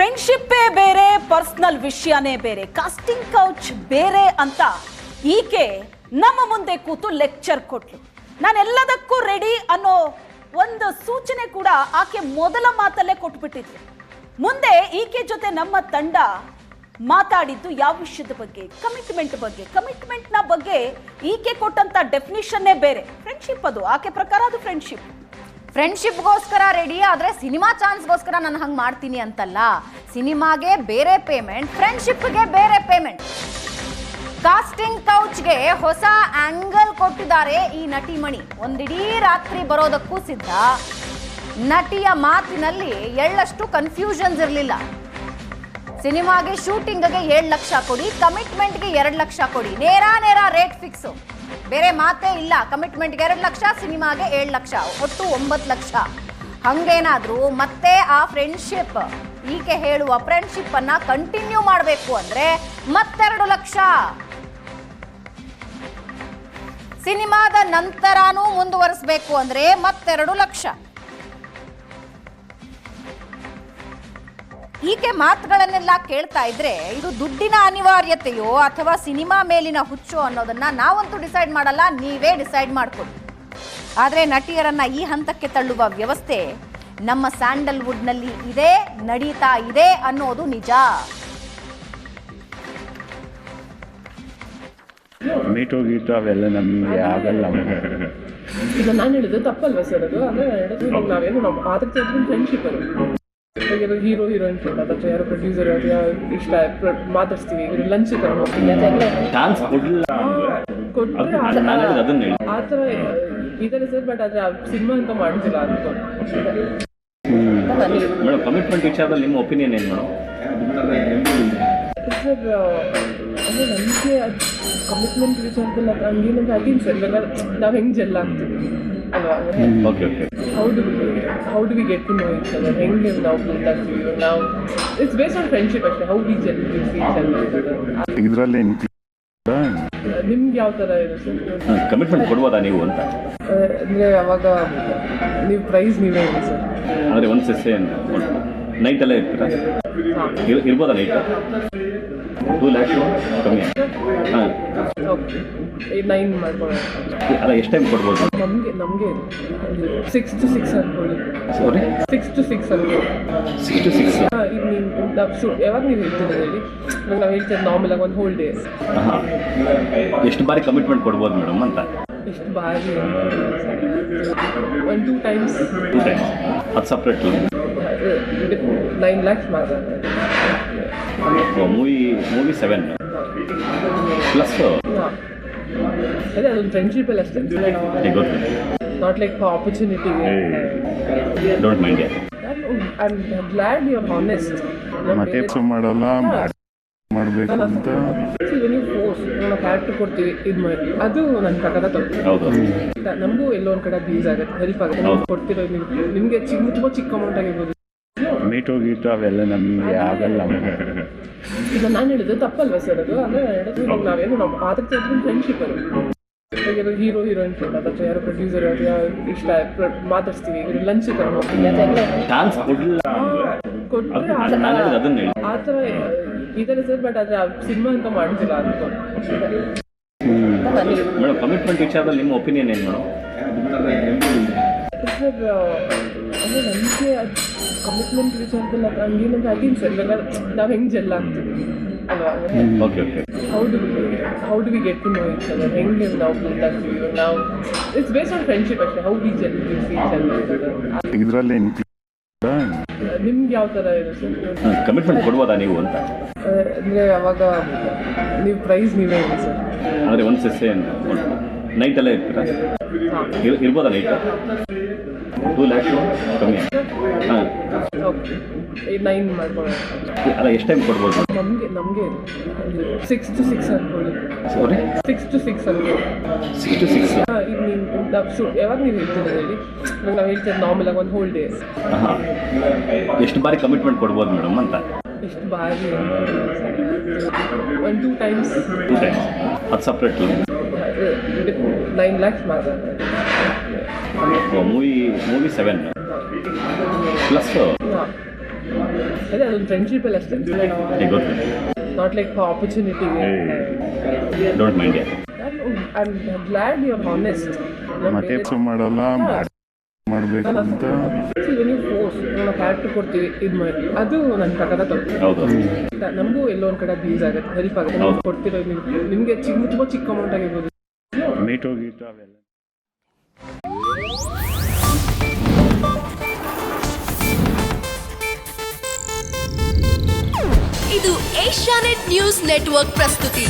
ಫ್ರೆಂಡ್ಶಿಪ್ಪೇ ಬೇರೆ, ಪರ್ಸನಲ್ ವಿಷಯನೇ ಬೇರೆ, ಕಾಸ್ಟಿಂಗ್ ಕೌಚ್ ಬೇರೆ ಅಂತ ಈಕೆ ನಮ್ಮ ಮುಂದೆ ಕೂತು ಲೆಕ್ಚರ್ ಕೊಟ್ಲು. ನಾನೆಲ್ಲದಕ್ಕೂ ರೆಡಿ ಅನ್ನೋ ಒಂದು ಸೂಚನೆ ಕೂಡ ಆಕೆ ಮೊದಲ ಮಾತಲ್ಲೇ ಕೊಟ್ಬಿಟ್ಟಿದ್ಲು. ಮುಂದೆ ಈಕೆ ಜೊತೆ ನಮ್ಮ ತಂಡ ಮಾತಾಡಿದ್ದು ಯಾವ ವಿಷಯದ ಬಗ್ಗೆ? ಕಮಿಟ್ಮೆಂಟ್ ಬಗ್ಗೆ. ಕಮಿಟ್ಮೆಂಟ್ನ ಬಗ್ಗೆ ಈಕೆ ಕೊಟ್ಟಂತ ಡೆಫಿನಿಷನ್ನೇ ಬೇರೆ. ಫ್ರೆಂಡ್ಶಿಪ್ ಅದು, ಆಕೆ ಪ್ರಕಾರ ಅದು ಫ್ರೆಂಡ್ಶಿಪ್. ಫ್ರೆಂಡ್ಶಿಪ್ಗೋಸ್ಕರ ರೆಡಿ ಆದರೆ ಸಿನಿಮಾ ಚಾನ್ಸ್ಗೋಸ್ಕರ ನಾನು ಹಂಗೆ ಮಾಡ್ತೀನಿ ಅಂತಲ್ಲ. ಸಿನಿಮಾಗೆ ಬೇರೆ ಪೇಮೆಂಟ್, ಫ್ರೆಂಡ್ಶಿಪ್ಗೆ ಬೇರೆ ಪೇಮೆಂಟ್. ಕಾಸ್ಟಿಂಗ್ ಕೌಚ್ಗೆ ಹೊಸ ಆಂಗಲ್ ಕೊಟ್ಟಿದ್ದಾರೆ ಈ ನಟಿಮಣಿ. ಒಂದಿಡೀ ರಾತ್ರಿ ಬರೋದಕ್ಕೂ ಸಿದ್ಧ. ನಟಿಯ ಮಾತಿನಲ್ಲಿ ಎಳ್ಳಷ್ಟು ಕನ್ಫ್ಯೂಷನ್ಸ್ ಇರಲಿಲ್ಲ. ಸಿನಿಮಾಗೆ ಶೂಟಿಂಗ್ಗೆ 7 ಲಕ್ಷ ಕೊಡಿ, ಕಮಿಟ್ಮೆಂಟ್ಗೆ 2 ಲಕ್ಷ ಕೊಡಿ, ನೇರ ರೇಟ್ ಫಿಕ್ಸು, ಬೇರೆ ಮಾತೇ ಇಲ್ಲ. ಕಮಿಟ್ಮೆಂಟ್ಗೆ 2 ಲಕ್ಷ, ಸಿನಿಮಾಗೆ 7 ಲಕ್ಷ, ಒಟ್ಟು 9 ಲಕ್ಷ. ಹಂಗೇನಾದರೂ ಮತ್ತೆ ಆ ಫ್ರೆಂಡ್ಶಿಪ್, ಈಕೆ ಹೇಳುವ ಫ್ರೆಂಡ್ಶಿಪ್ ಅನ್ನ ಕಂಟಿನ್ಯೂ ಮಾಡಬೇಕು ಅಂದ್ರೆ ಮತ್ತೆರಡು ಲಕ್ಷ. ಸಿನಿಮಾದ ನಂತರನೂ ಮುಂದುವರಿಸಬೇಕು ಅಂದ್ರೆ ಮತ್ತೆರಡು ಲಕ್ಷ. ಈಕೆ ಮಾತುಗಳನ್ನೆಲ್ಲ ಕೇಳ್ತಾ ಇದ್ರೆ ಇದು ದುಡ್ಡಿನ ಅನಿವಾರ್ಯತೆಯೋ ಅಥವಾ ಸಿನಿಮಾ ಮೇಲಿನ ಹುಚ್ಚು ಅನ್ನೋದನ್ನ ನಾವಂತೂ ಡಿಸೈಡ್ ಮಾಡಲ್ಲ, ನೀವೇ ಡಿಸೈಡ್ ಮಾಡ್ಕೊಳ್ಳಿ. ಆದರೆ ನಟಿಯರನ್ನ ಈ ಹಂತಕ್ಕೆ ತಳ್ಳುವ ವ್ಯವಸ್ಥೆ ನಮ್ಮ ಸ್ಯಾಂಡಲ್ವುಡ್ನಲ್ಲಿ ಇದೆ, ನಡೀತಾ ಇದೆ ಅನ್ನೋದು ನಿಜ. ಮೀಟು ಗೀಟು ಅವೆಲ್ಲ ನಮಗೆ ಆಗಲ್ಲ. ಈಗ ನಾನು ಹೇಳಿದ್ದು ತಪ್ಪಲ್ವಾ ಸರ್? ಅದು ಅಂದರೆ ನಾವೇನು ನಾವು ಅದಕ್ಕೆ ಫ್ರೆಂಡ್ಶಿಪ್ ಅದು. ಹೀರೋ ಹೀರೋಯಿನ್ ಫ್ರೆಂಡ್ ಅಥವಾ ಯಾರೋ ಪ್ರೊಡ್ಯೂಸರ್ ಇಷ್ಟ ಮಾತಾಡ್ಸ್ತೀವಿ, ಇವರು ಲಂಚ್ ಕರ್ಕೊಂಡು ಹೋಗ್ತೀವಿ ಕೊಟ್ಟರೆ ಆ ಥರ ಇದ್ದಾರೆ ಸರ್. ಬಟ್ ಆದರೆ ಸಿನಿಮಾ ಅಂತ ಮಾಡ್ತಿಲ್ಲ ಅಂತ. ಮೇಡಮ್, ಕಮಿಟ್ಮೆಂಟ್ ವಿಚಾರದಲ್ಲಿ ನಿಮ್ಮ ಒಪಿನಿಯನ್ ಏನು ಮೇಡಮ್? ಸರ್ ಅಂದರೆ ನನಗೆ ಕಮಿಟ್ಮೆಂಟ್ ವಿಚಾರದಲ್ಲಿ ಅದು ಹಂಗೇನಂದ್ರೆ ಅದೇನು ಸರ್, ಇವಾಗ ನಾವು ಹೆಂಗೆ ಜೆಲ್ ಆಗ್ತೀವಿ ಅಲ್ವಾ? How do we get to know each other, ಹೆಂಗೆ ನಾವು ಬಿಲ್ಡ್ ಆಗ್ತೀವಿ ನಾವು. ಇಟ್ಸ್ ಬೇಸ್ಡ್ ಆನ್ ಫ್ರೆಂಡ್ಶಿಪ್ ಅಷ್ಟೇ. ಹೌ ವಿ ಜೆಲ್ ಇದರಲ್ಲಿ ನಿಮ್ಗೆ ಯಾವ ಥರ ಇದೆ ಸರ್? ಕಮಿಟ್ಮೆಂಟ್ ಕೊಡ್ಬೋದಾ ನೀವು ಅಂತ? ಅಂದರೆ ಅವಾಗ ನೀವು ಪ್ರೈಸ್ ನೀವೇ ಇದೆ ಸರ್. ಅಂದರೆ ಒಂದು ಸೆಸ್ಸೆ ನೈಟಲ್ಲೇ ಇರ್ತೀರಾ? ಇರ್ಬೋದಾ ನೈಟ್? 2 ಲ್ಯಾಕ್ಸ್ ಕಮ್ಮಿ. ಹಾಂ, ಓಕೆ, 9 ಮಾಡ್ಕೊಳ್ಳೋಣ. ಅಲ್ಲ, ಎಷ್ಟು ಟೈಮ್ ಕೊಡ್ಬೋದು? ನಮಗೆ 6 to 6 ಅನ್ಕೊಳ್ಳಿ. ಸಾರಿ, 6 to 6 ಅನ್ಕೊಳ್ಳಿ. 6 to 6. ಹಾಂ, ಈಗ ನೀವು ಯಾವಾಗ ನೀವು ಹೇಳ್ತೀರ ಹೇಳಿ? ನಾವು ಹೇಳ್ತೇವೆ ನಾರ್ಮಲ್ ಆಗಿ ಒಂದು ಹೋಲ್ ಡೇ. ಹಾಂ, ಎಷ್ಟು ಬಾರಿ ಕಮಿಟ್ಮೆಂಟ್ ಕೊಡ್ಬೋದು ಮೇಡಮ್ ಅಂತ? ಎಷ್ಟು ಬಾರಿ? 1-2 ಟೈಮ್ಸ್. 2 ಟೈಮ್ಸ್. ಅದು ಸಪ್ರೇಟ್ 9 lakhs ಮಾತ್ರ. Movie 7 plus. ಅದೇ ಅದೊಂದು ಫ್ರೆಂಡ್ಶಿಪ್ಪಲ್ಲಿ ಅಷ್ಟೇ. Not like opportunity. Don't mind. I am glad you are honest. ಮತ್ತೆ ಮಾಡಲ್ಲ ಮಾಡಬೇಕು ಅಂತ ನೀವು ಫೋರ್ಸ್ ನಾವು ಹ್ಯಾಟ್ ಕೊಡ್ತೀವಿ, ಇದು ಮಾಡಿ, ಅದು ನನ್ನ ಪ್ರಕಾರ ತಪ್ಪು. ಹೌದು, ನಮಗೂ ಎಲ್ಲೋ ಒಂದು ಕಡೆ ಯೂಸ್ ಆಗುತ್ತೆ, ಹೆಲ್ಪ್ ಆಗುತ್ತೆ. ನಾವು ಕೊಡ್ತಿರೋ ನಿಮಗೆ ತುಂಬ ಚಿಕ್ಕ ಅಮೌಂಟ್ ಆಗಿರ್ಬೋದು. ಮೀಟು ಗೀಟು ಅವೆಲ್ಲ ನಮಗೆ ಆಗಲ್ಲ. ಈಗ ನಾನು ಹೇಳಿದ್ದು ತಪ್ಪಲ್ವಾ ಸರ್? ಅದು ಅಂದರೆ ನಾವೇನು ನಾವು ಅದಕ್ಕೆ ಫ್ರೆಂಡ್ಶಿಪ್ ಅದು. ಹೀರೋ ಹೀರೋಯಿನ್ ಫ್ರೆಂಡ್ ಅಥವಾ ಯಾರೋ ಪ್ರೊಡ್ಯೂಸರ್ ಇಷ್ಟ ಮಾತಾಡ್ಸ್ತೀವಿ, ಇವರು ಲಂಚ್ ಕರ್ಕೊಂಡು ಹೋಗ್ತೀವಿ ಕೊಟ್ಟರೆ ಆ ಥರ ಇದ್ದಾರೆ ಸರ್. ಬಟ್ ಆದರೆ ಸಿನಿಮಾ ಅಂತ ಮಾಡ್ತಿಲ್ಲ ಅಂತ. ಮೇಡಮ್, ಕಮಿಟ್ಮೆಂಟ್ ವಿಚಾರದಲ್ಲಿ ನಿಮ್ಮ ಒಪಿನಿಯನ್ ಏನು ಮೇಡಮ್? ಸರ್ ಅಂದರೆ ನನಗೆ ಕಮಿಟ್ಮೆಂಟ್ ವಿಚಾರದಲ್ಲಿ ಅದು ಹಂಗೇನಂದ್ರೆ ಅದೇನು ಸರ್, ಇವಾಗ ನಾವು ಹೆಂಗೆ ಜೆಲ್ ಆಗ್ತೀವಿ ಅಲ್ವಾ? How do we get to know each other, ಹೆಂಗೆ ನಾವು ಬಿಲ್ಡ್ ಆಗ್ತೀವಿ ನಾವು. ಇಟ್ಸ್ ಬೇಸ್ಡ್ ಆನ್ ಫ್ರೆಂಡ್ಶಿಪ್ ಅಷ್ಟೇ. How we gel each other. ಇದರಲ್ಲಿ ನಿಮ್ಗೆ ಯಾವ ಥರ ಇದೆ ಸರ್? ಕಮಿಟ್ಮೆಂಟ್ ಕೊಡ್ಬೋದಾ ನೀವು ಅಂತ? ಅಂದರೆ ಅವಾಗ ನೀವು ಪ್ರೈಸ್ ನೀವೇ ಇದೆ ಸರ್. ಅಂದರೆ ಒಂದು ಸೆಸ್ಸೆ ನೈಟಲ್ಲೇ ಇರ್ತೀರಾ? ಇರ್ಬೋದಾ ನೈಟ್? 2 ಲ್ಯಾಕ್ಸ್ ಕಮ್ಮಿ. ಹಾಂ, ಓಕೆ, 9 ಮಾಡ್ಕೊಳ್ಳೋಣ. ಅಲ್ಲ, ಎಷ್ಟು ಟೈಮ್ ಕೊಡ್ಬೋದು? ನಮಗೆ 6 to 6 ಅನ್ಕೊಳ್ಳಿ. ಸಾರಿ, 6 to 6 ಅನ್ಕೊಳ್ಳಿ. 6 to 6. ಹಾಂ, ಈಗ ನೀವು ಯಾವಾಗ ನೀವು ಹೇಳ್ತೀರ ಹೇಳಿ? ಇವಾಗ ನಾವು ಹೇಳ್ತೇವೆ ನಾರ್ಮಲ್ ಆಗಿ ಒಂದು ಹೋಲ್ ಡೇ. ಹಾಂ, ಎಷ್ಟು ಬಾರಿ ಕಮಿಟ್ಮೆಂಟ್ ಕೊಡ್ಬೋದು ಮೇಡಮ್ ಅಂತ? ಎಷ್ಟು ಬಾರಿ? 1-2 ಟೈಮ್ಸ್. 2 ಟೈಮ್ಸ್. ಅದು ಸಪ್ರೇಟ್ 9 lakhs ಮಾತ್ರ. Movie 7 plus. ಅದೇ ಅದೊಂದು ಫ್ರೆಂಡ್ಶಿಪ್ ಅಲ್ಲಿ ಅಷ್ಟೇ, ನಾಟ್ ಲೈಕ್ ಆಪರ್ಚುನಿಟಿಗೆ. Don't mind I am glad you are honest. ಮತ್ತೆ ಮಾಡಲ್ಲ ಮಾಡಬೇಕು ಅಂತ ನೀವು ಫೋರ್ಸ್ ನಾವು ಕ್ಯಾರೆಕ್ಟರ್ ಕೊಡ್ತೀವಿ ಇದು ಮಾಡಿ, ಅದು ನನ್ನ ಪ್ರಕಾರ ತಪ್ಪು. ಹೌದು. ನಮಗೂ ಎಲ್ಲೋ ಒಂದು ಕಡೆ ಯೂಸ್ ಆಗುತ್ತೆ, ಹೆಲ್ಪ್ ಆಗುತ್ತೆ. ನಾವು ಕೊಡ್ತಿರೋ ನಿಮಗೆ ತುಂಬ ಚಿಕ್ಕ ಅಮೌಂಟ್ ಆಗಿರ್ಬೋದು. ಮೀಟ್ ಹೋಗಿಟ್ಟು ಅವೆಲ್ಲ ಇದು ಏಷ್ಯಾನೆಟ್ ನ್ಯೂಸ್ ನೆಟ್ವರ್ಕ್ ಪ್ರಸ್ತುತಿ.